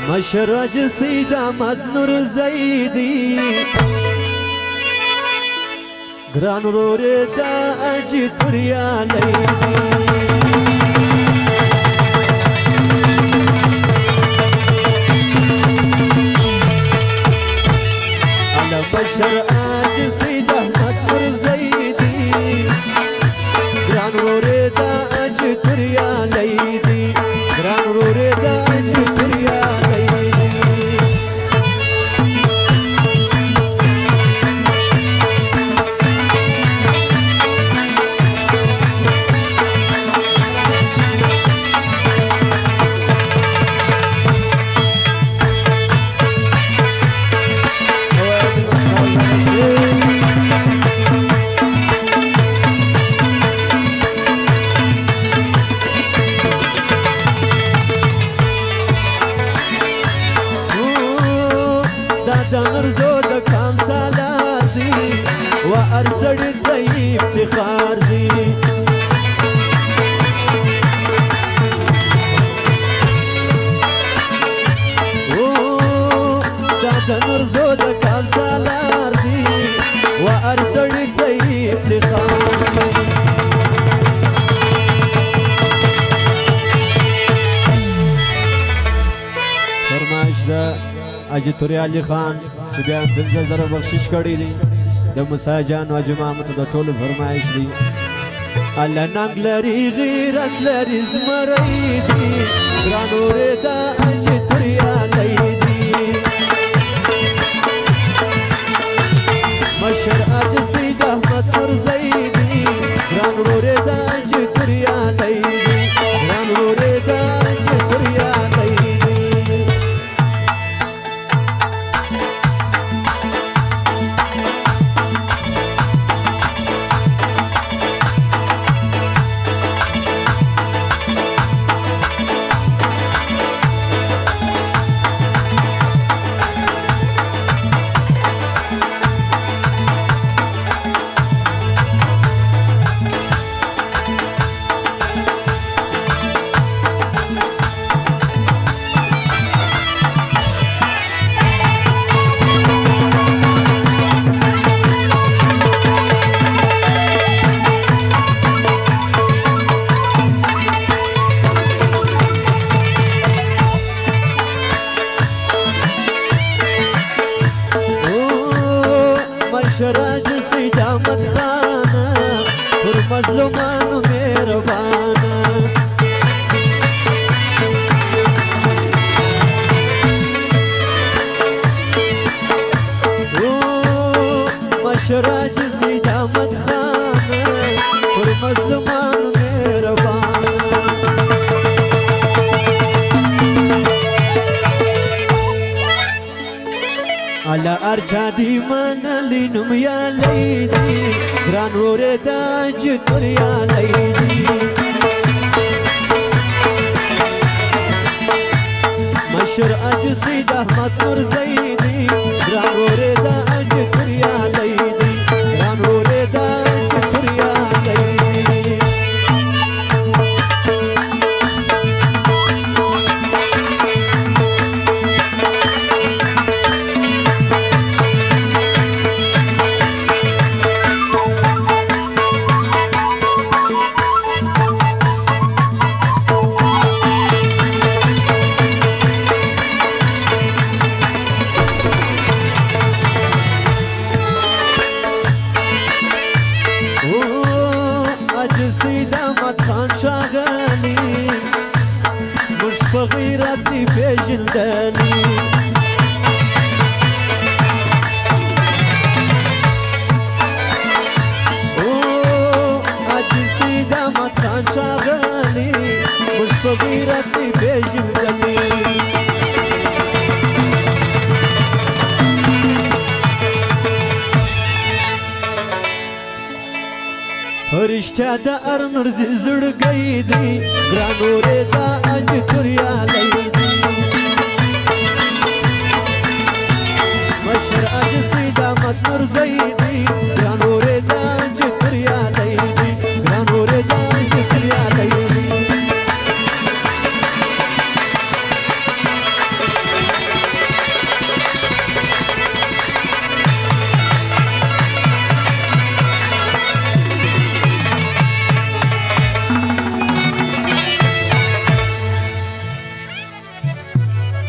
مشرج سید احمد نور زیدی گران رور دا اجی توریا لیدی على بشر اجی سید احمد نور زیدی گران رور دا اجی توریا لیدی گران رور دا اجی توریا وارسل زي افتخار دي دا نرزو دا كان سالار دي وارسل زي افتخار دي فرمائش دا اجي توري علي خان سبيان دنجا زر بخشش کړی دي د موسی جان او جماعت د ټولو فرمایش دي الله ننګ لري غیرت لري زمری دي ګرانو ردا اجي توریا لیدي مشر اج سید احمد نور زیدی ګرانو ردا اجي توریا لیدي ګرانو ردا اجي توریا لیدي شراج سید احمد خانه پر مظلومانو مهربانه مشراج سید احمد خانه پر مظلومانو مهربانه على أرشادي من لينم يا ليدي غران روردا جتر يا ليدي مشر أج سيد أحمد نور زيدي غران روردا جتر يا ليدي غران روردا جتر يا ليدي سيد احمد خان شاغلي مش بغيرتي في جلداني سيد احمد خان شاغلي مش بغيرتي في جلداني فرشتہ دا ارنر زړګی دی ګرانو ردا اج توریا لیدي